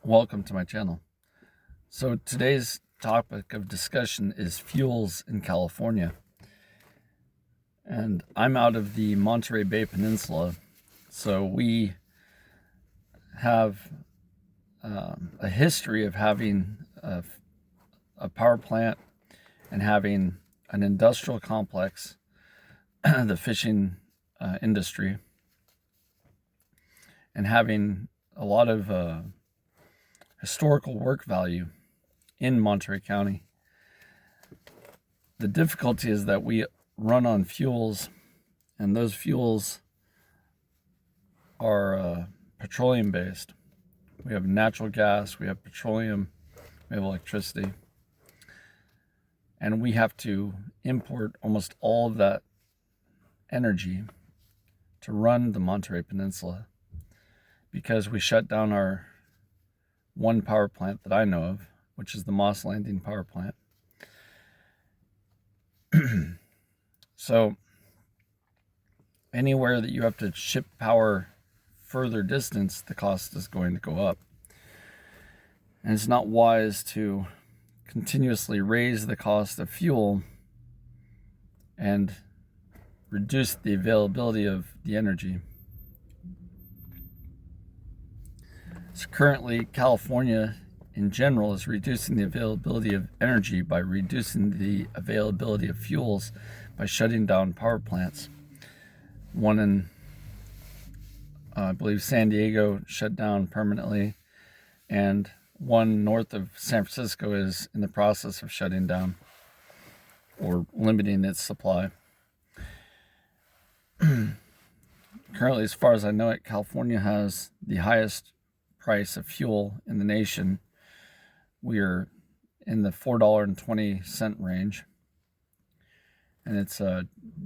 Welcome to my channel. So today's topic of discussion is fuels in California. And I'm out of the Monterey Bay Peninsula. So we have a history of having a power plant and having an industrial complex, the fishing industry, and having a lot of historical work value in Monterey County. The difficulty is that we run on fuels, and those fuels are petroleum based. We have natural gas, we have petroleum, we have electricity, and we have to import almost all of that energy to run the Monterey Peninsula because we shut down our one power plant that I know of, which is the Moss Landing power plant. So anywhere that you have to ship power further distance, the cost is going to go up. And it's not wise to continuously raise the cost of fuel and reduce the availability of the energy. So currently, California in general is reducing the availability of energy by reducing the availability of fuels by shutting down power plants. One in, I believe, San Diego shut down permanently, and one north of San Francisco is in the process of shutting down or limiting its supply. Currently, as far as I know it, California has the highest price of fuel in the nation. We are in the $4.20 range, and it's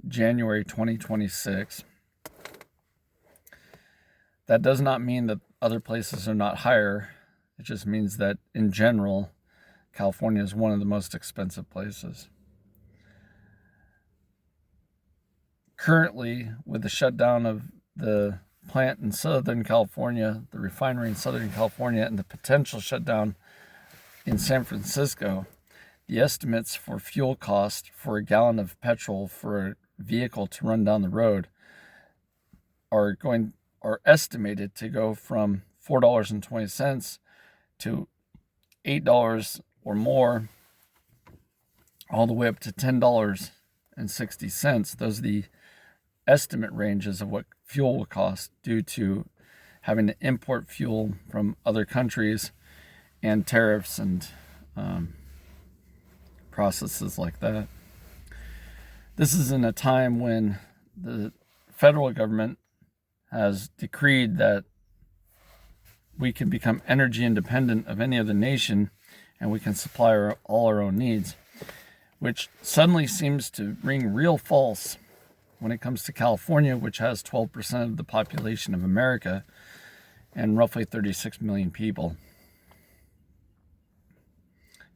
January 2026. That does not mean that other places are not higher. It just means that in general, California is one of the most expensive places. Currently, with the shutdown of the plant in Southern California, the refinery in Southern California, and the potential shutdown in San Francisco, the estimates for fuel cost for a gallon of petrol for a vehicle to run down the road are estimated to go from $4.20 to $8 or more, all the way up to $10.60. Those are the estimate ranges of what fuel will cost due to having to import fuel from other countries and tariffs and processes like that. This is in a time when the federal government has decreed that we can become energy independent of any other nation and we can supply all our own needs, which suddenly seems to ring real false when it comes to California, which has 12% of the population of America and roughly 36 million people,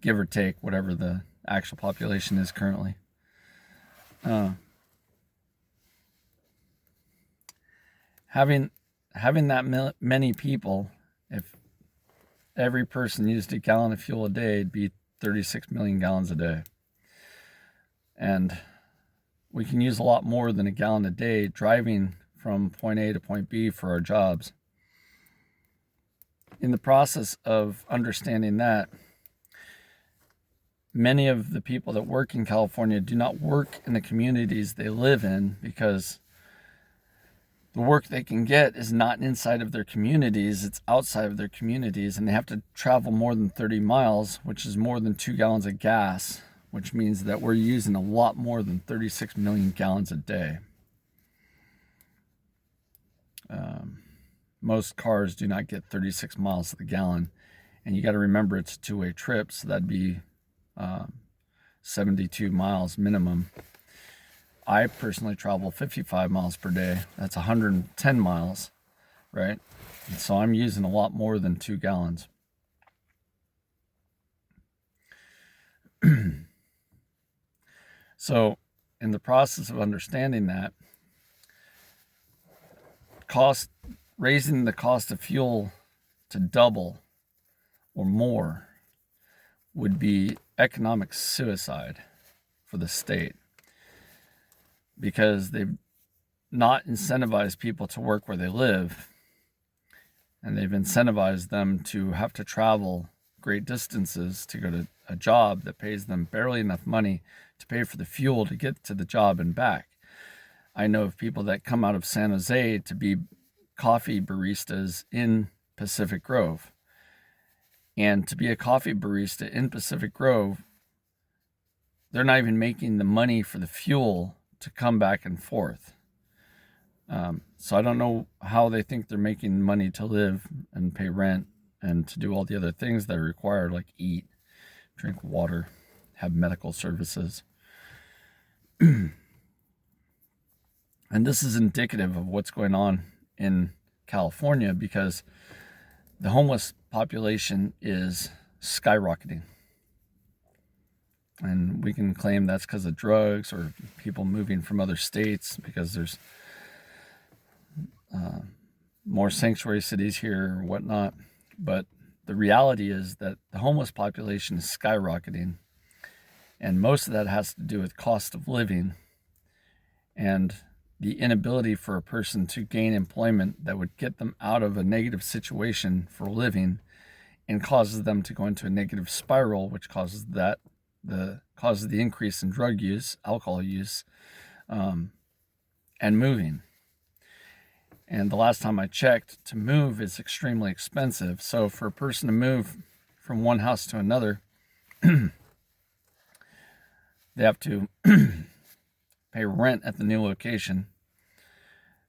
give or take whatever the actual population is currently. Having that many people, if every person used a gallon of fuel a day, it'd be 36 million gallons a day. And we can use a lot more than a gallon a day driving from point A to point B for our jobs. In the process of understanding that, many of the people that work in California do not work in the communities they live in because the work they can get is not inside of their communities, it's outside of their communities, and they have to travel more than 30 miles, which is more than 2 gallons of gas, which means that we're using a lot more than 36 million gallons a day. Most cars do not get 36 miles to the gallon, and you got to remember it's a two-way trip, so that'd be 72 miles minimum. I personally travel 55 miles per day. That's 110 miles, right? And so I'm using a lot more than 2 gallons. So in the process of understanding that, raising the cost of fuel to double or more would be economic suicide for the state, because they've not incentivized people to work where they live, and they've incentivized them to have to travel great distances to go to a job that pays them barely enough money to pay for the fuel to get to the job and back. I know of people that come out of San Jose to be coffee baristas in Pacific Grove. And to be a coffee barista in Pacific Grove, they're not even making the money for the fuel to come back and forth. So I don't know how they think they're making money to live and pay rent and to do all the other things that are required, like eat, drink water, have medical services. And this is indicative of what's going on in California, because the homeless population is skyrocketing. And we can claim that's because of drugs or people moving from other states, because there's more sanctuary cities here or whatnot. But the reality is that the homeless population is skyrocketing. And most of that has to do with cost of living and the inability for a person to gain employment that would get them out of a negative situation for living, and causes them to go into a negative spiral, which causes the increase in drug use, alcohol use, and moving. And the last time I checked, to move is extremely expensive. So for a person to move from one house to another, they have to pay rent at the new location.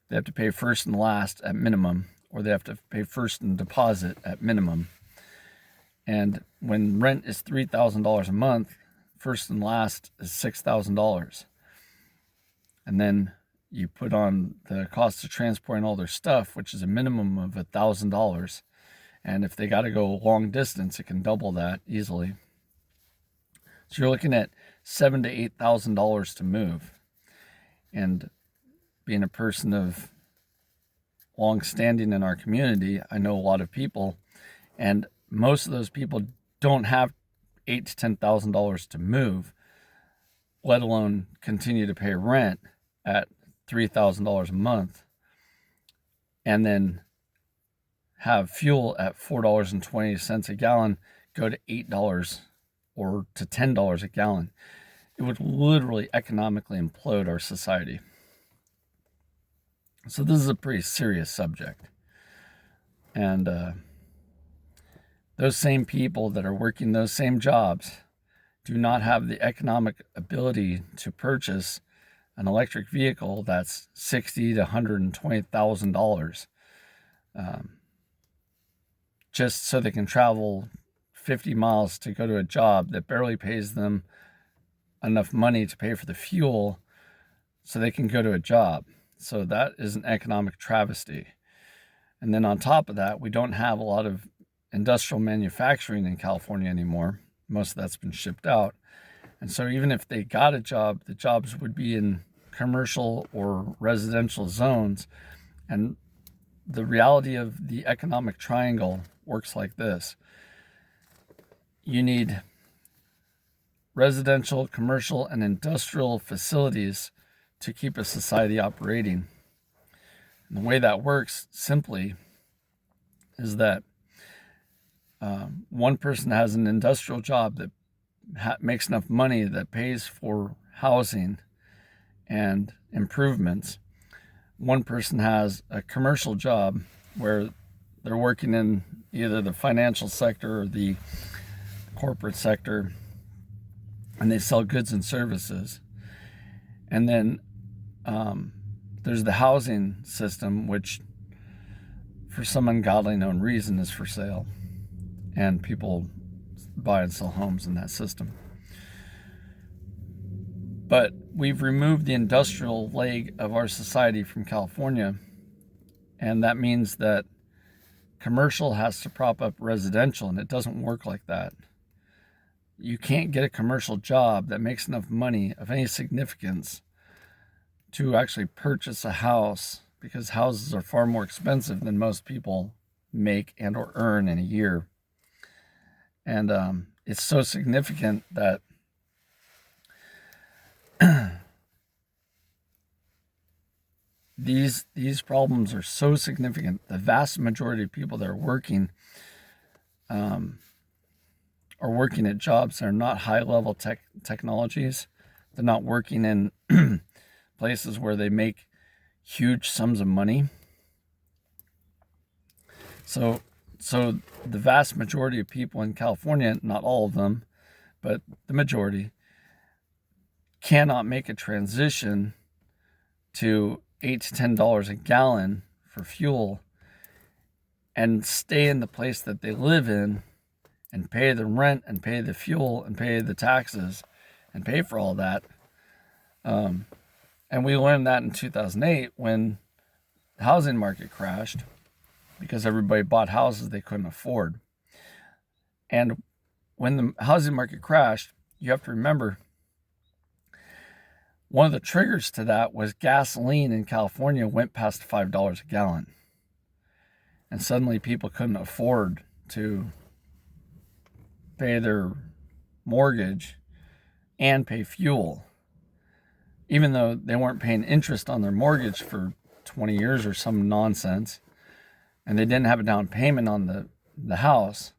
They have to pay first and last at minimum, or they have to pay first and deposit at minimum. And when rent is $3,000 a month, first and last is $6,000. And then you put on the cost of transporting all their stuff, which is a minimum of $1,000. And if they got to go long distance, it can double that easily. So you're looking at $7,000 to $8,000 to move. And being a person of long standing in our community, I know a lot of people, and most of those people don't have $8,000 to $10,000 to move, let alone continue to pay rent at $3,000 a month, and then have fuel at $4.20 a gallon go to $8 or to $10 a gallon. It would literally economically implode our society. So this is a pretty serious subject. And those same people that are working those same jobs do not have the economic ability to purchase an electric vehicle that's $60,000 to $120,000, just so they can travel 50 miles to go to a job that barely pays them enough money to pay for the fuel so they can go to a job. So that is an economic travesty. And then on top of that, we don't have a lot of industrial manufacturing in California anymore. Most of that's been shipped out. And so even if they got a job, the jobs would be in commercial or residential zones. And the reality of the economic triangle works like this. You need residential, commercial, and industrial facilities to keep a society operating. And the way that works simply is that one person has an industrial job that makes enough money that pays for housing and improvements. One person has a commercial job where they're working in either the financial sector or the corporate sector, and they sell goods and services. And then there's the housing system, which for some ungodly known reason is for sale, and people buy and sell homes in that system. But we've removed the industrial leg of our society from California, and that means that commercial has to prop up residential, and it doesn't work like that. You can't get a commercial job that makes enough money of any significance to actually purchase a house, because houses are far more expensive than most people make and or earn in a year. And it's so significant that these problems are so significant. The vast majority of people that are working at jobs that are not high-level technologies. They're not working in places where they make huge sums of money. So the vast majority of people in California, not all of them, but the majority, cannot make a transition to $8 to $10 a gallon for fuel and stay in the place that they live in and pay the rent and pay the fuel and pay the taxes and pay for all that. And we learned that in 2008 when the housing market crashed because everybody bought houses they couldn't afford. And when the housing market crashed, you have to remember, one of the triggers to that was gasoline in California went past $5 a gallon. And suddenly people couldn't afford to pay their mortgage and pay fuel, even though they weren't paying interest on their mortgage for 20 years or some nonsense, and they didn't have a down payment on the house.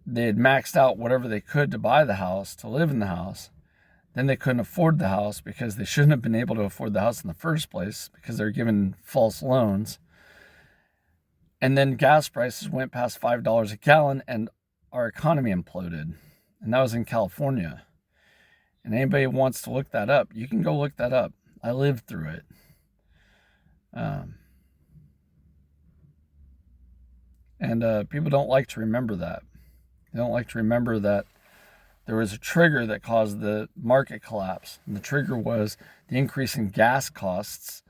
They had maxed out whatever they could to buy the house, to live in the house. Then they couldn't afford the house because they shouldn't have been able to afford the house in the first place because they were given false loans. And then gas prices went past $5 a gallon and our economy imploded. And that was in California. And anybody who wants to look that up, you can go look that up. I lived through it. People don't like to remember that. They don't like to remember that there was a trigger that caused the market collapse. And the trigger was the increase in gas costs,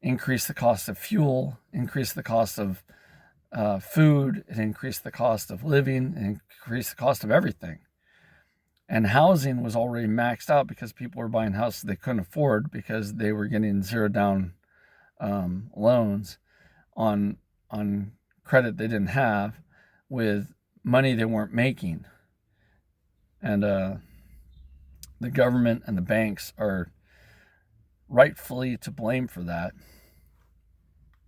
increase the cost of fuel, increase the cost of food, it increased the cost of living, and increased the cost of everything. And housing was already maxed out because people were buying houses they couldn't afford because they were getting zero down loans on credit they didn't have with money they weren't making. And the government and the banks are rightfully to blame for that,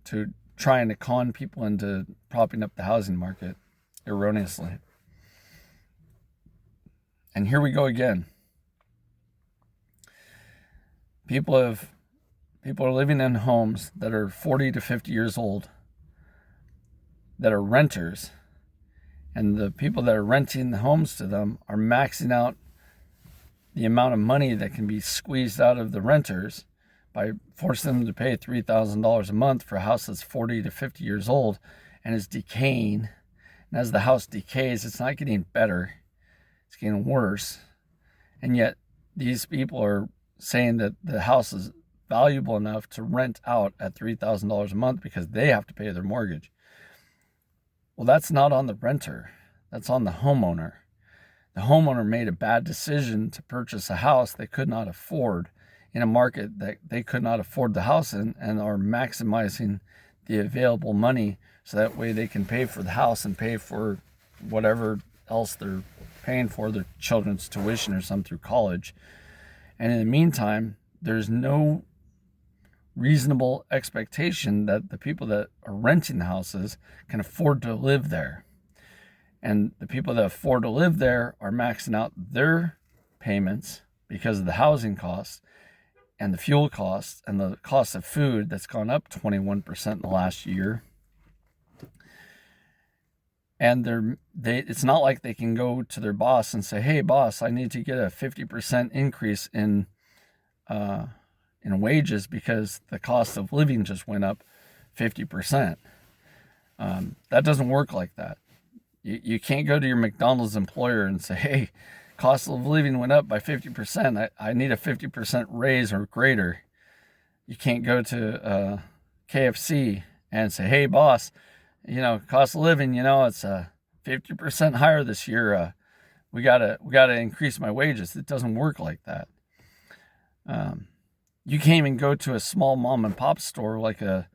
to trying to con people into propping up the housing market erroneously. And here we go again. People are living in homes that are 40 to 50 years old, that are renters, and the people that are renting the homes to them are maxing out the amount of money that can be squeezed out of the renters by forcing them to pay $3,000 a month for a house that's 40 to 50 years old and is decaying. And as the house decays, it's not getting better, it's getting worse. And yet these people are saying that the house is valuable enough to rent out at $3,000 a month because they have to pay their mortgage. Well, that's not on the renter. That's on the homeowner. The homeowner made a bad decision to purchase a house they could not afford in a market that they could not afford the house in, and are maximizing the available money so that way they can pay for the house and pay for whatever else they're paying for, their children's tuition or some through college. And in the meantime, there's no reasonable expectation that the people that are renting the houses can afford to live there. And the people that afford to live there are maxing out their payments because of the housing costs and the fuel costs and the cost of food that's gone up 21% in the last year. And it's not like they can go to their boss and say, "Hey, boss, I need to get a 50% increase in wages because the cost of living just went up 50%. That doesn't work like that. You can't go to your McDonald's employer and say, "Hey, cost of living went up by 50%. I need a 50% raise or greater." You can't go to KFC and say, "Hey, boss, cost of living, it's 50% higher this year. We gotta increase my wages." It doesn't work like that. You can't even go to a small mom and pop store like a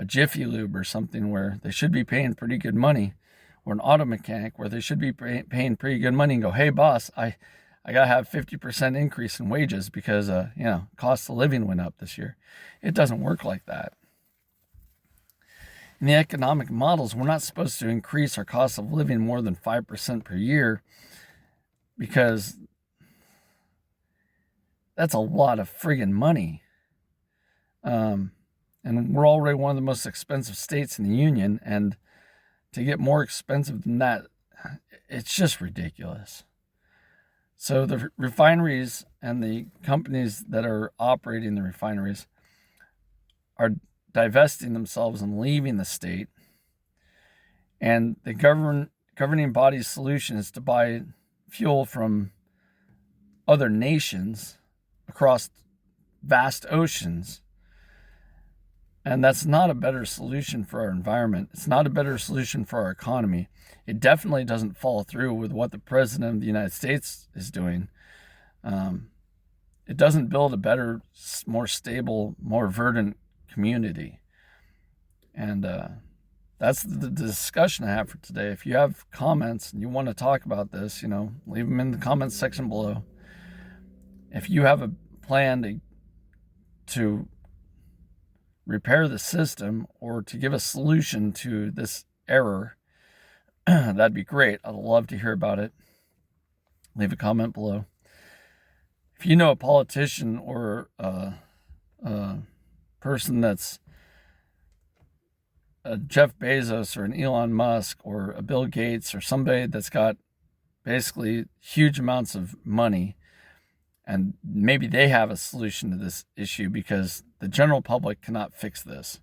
Jiffy Lube or something where they should be paying pretty good money, or an auto mechanic where they should be paying pretty good money and go, hey boss, I got to have 50% increase in wages because, cost of living went up this year. It doesn't work like that. In the economic models, we're not supposed to increase our cost of living more than 5% per year because that's a lot of friggin' money. And we're already one of the most expensive states in the union, and to get more expensive than that, it's just ridiculous. So the refineries and the companies that are operating the refineries are divesting themselves and leaving the state. And the governing body's solution is to buy fuel from other nations across vast oceans. And that's not a better solution for our environment. It's not a better solution for our economy. It definitely doesn't follow through with what the President of the United States is doing. It doesn't build a better, more stable, more verdant community. And that's the discussion I have for today. If you have comments and you want to talk about this, leave them in the comments section below. If you have a plan to repair the system or to give a solution to this error, that'd be great. I'd love to hear about it. Leave a comment below. If you know a politician or a person that's a Jeff Bezos or an Elon Musk or a Bill Gates or somebody that's got basically huge amounts of money, and maybe they have a solution to this issue, because the general public cannot fix this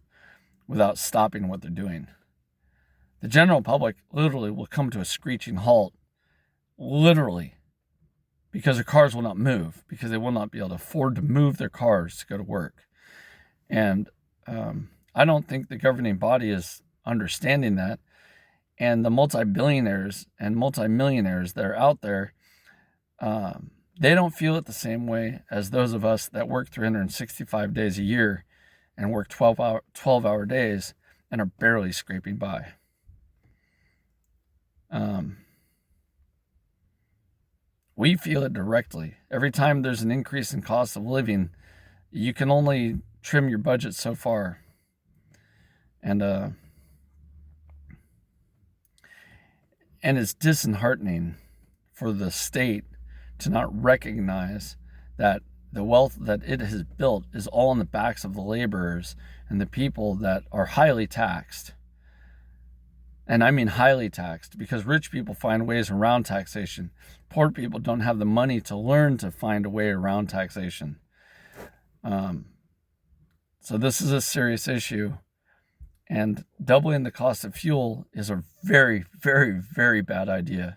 without stopping what they're doing. The general public literally will come to a screeching halt, literally, because their cars will not move, because they will not be able to afford to move their cars to go to work. And I don't think the governing body is understanding that. And the multi-billionaires and multi-millionaires that are out there, they don't feel it the same way as those of us that work 365 days a year and work 12-hour days and are barely scraping by. We feel it directly. Every time there's an increase in cost of living, you can only trim your budget so far. And it's disheartening for the state to not recognize that the wealth that it has built is all on the backs of the laborers and the people that are highly taxed. And I mean highly taxed, because rich people find ways around taxation. Poor people don't have the money to learn to find a way around taxation. So this is a serious issue. And doubling the cost of fuel is a very, very, very bad idea,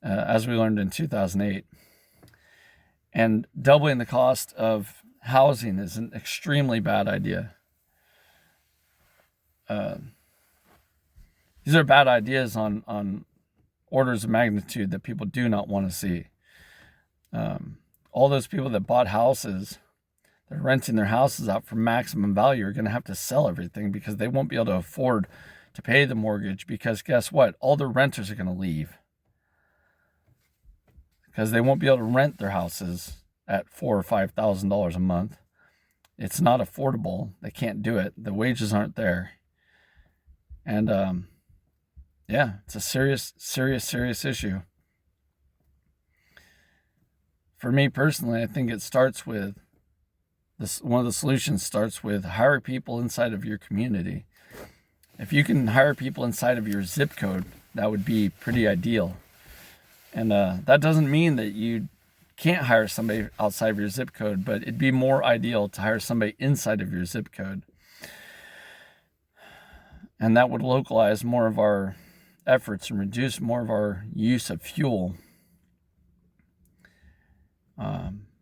as we learned in 2008. And doubling the cost of housing is an extremely bad idea. These are bad ideas on orders of magnitude that people do not want to see. All those people that bought houses, they're renting their houses out for maximum value, are going to have to sell everything because they won't be able to afford to pay the mortgage, because guess what? All the renters are going to leave because they won't be able to rent their houses at $4,000 or $5,000 a month. It's not affordable. They can't do it. The wages aren't there. And it's a serious, serious, serious issue. For me personally, I think it starts with this. One of the solutions starts with hire people inside of your community. If you can hire people inside of your zip code, that would be pretty ideal. And that doesn't mean that you can't hire somebody outside of your zip code, but it'd be more ideal to hire somebody inside of your zip code. And that would localize more of our efforts and reduce more of our use of fuel.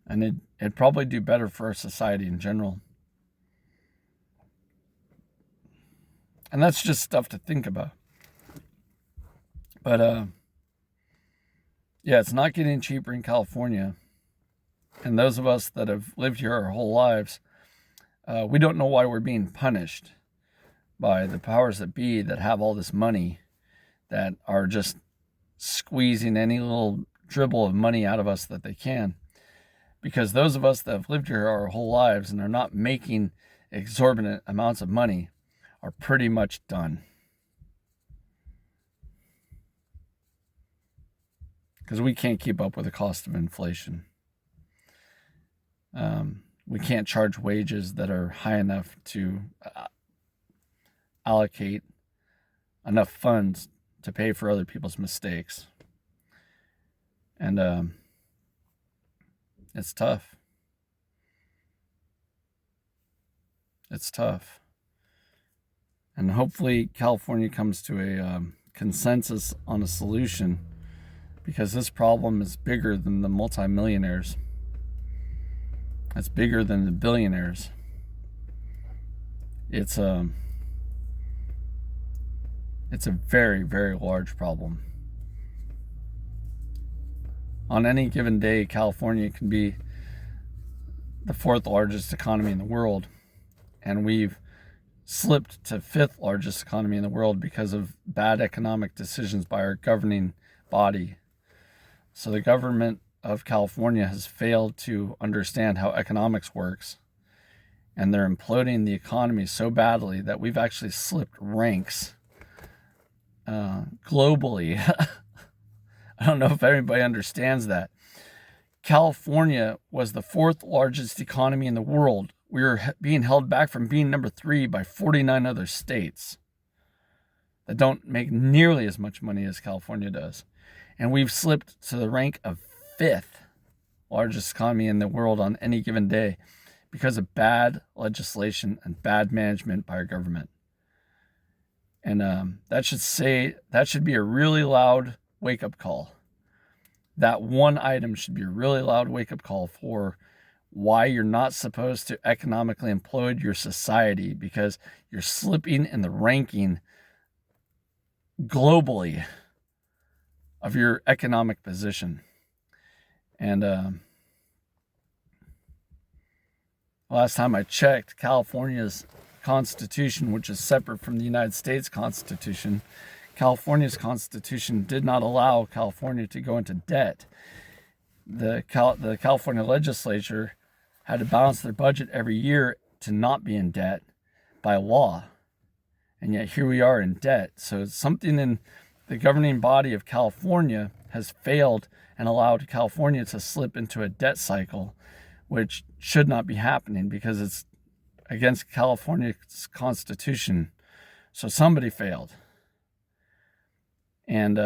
And it'd probably do better for our society in general. And that's just stuff to think about. But it's not getting cheaper in California. And those of us that have lived here our whole lives, we don't know why we're being punished by the powers that be that have all this money that are just squeezing any little dribble of money out of us that they can. Because those of us that have lived here our whole lives and are not making exorbitant amounts of money are pretty much done. Because we can't keep up with the cost of inflation. We can't charge wages that are high enough to allocate enough funds to pay for other people's mistakes. And it's tough. It's tough. And hopefully California comes to a consensus on a solution, because this problem is bigger than the multimillionaires. It's bigger than the billionaires. It's a very, very large problem. On any given day, California can be the 4th largest economy in the world, and we've slipped to 5th largest economy in the world because of bad economic decisions by our governing body. So the government of California has failed to understand how economics works, and they're imploding the economy so badly that we've actually slipped ranks globally. I don't know if everybody understands that. California was the 4th largest economy in the world. We were being held back from being number 3 by 49 other states that don't make nearly as much money as California does. And we've slipped to the rank of 5th largest economy in the world on any given day because of bad legislation and bad management by our government. And that should be a really loud wake-up call. That one item should be a really loud wake-up call for why you're not supposed to economically implode your society, because you're slipping in the ranking globally of your economic position. And last time I checked, California's Constitution, which is separate from the United States Constitution, California's Constitution did not allow California to go into debt. The California legislature had to balance their budget every year to not be in debt by law. And yet here we are in debt. So something in the governing body of California has failed and allowed California to slip into a debt cycle, which should not be happening because it's against California's Constitution. So somebody failed. And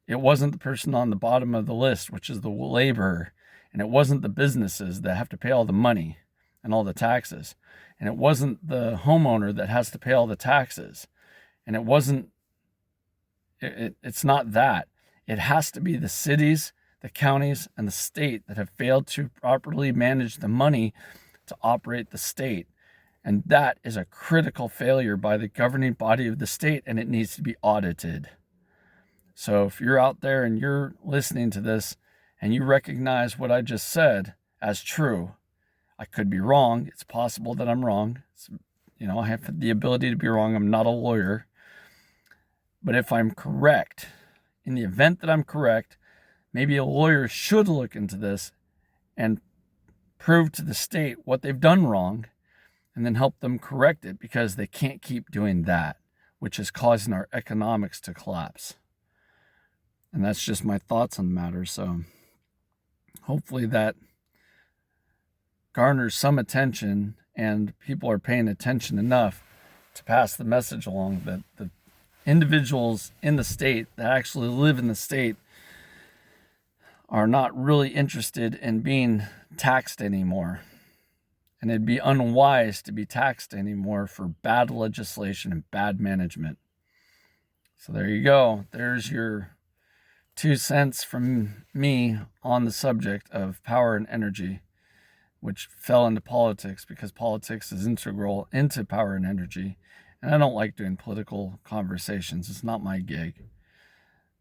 it wasn't the person on the bottom of the list, which is the laborer. And it wasn't the businesses that have to pay all the money and all the taxes. And it wasn't the homeowner that has to pay all the taxes. And it's not that. It has to be the cities, the counties, and the state that have failed to properly manage the money to operate the state. And that is a critical failure by the governing body of the state, and it needs to be audited. So if you're out there and you're listening to this and you recognize what I just said as true, I could be wrong. It's possible that I'm wrong. I have the ability to be wrong. I'm not a lawyer. But if I'm correct, in the event that I'm correct, maybe a lawyer should look into this and prove to the state what they've done wrong and then help them correct it, because they can't keep doing that, which is causing our economics to collapse. And that's just my thoughts on the matter. So hopefully that garners some attention and people are paying attention enough to pass the message along that the individuals in the state that actually live in the state are not really interested in being taxed anymore. And it'd be unwise to be taxed anymore for bad legislation and bad management. So there you go. There's your 2 cents from me on the subject of power and energy, which fell into politics because politics is integral into power and energy. And I don't like doing political conversations. It's not my gig.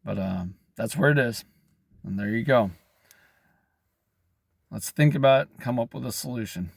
But that's where it is. And there you go. Let's think about it and come up with a solution.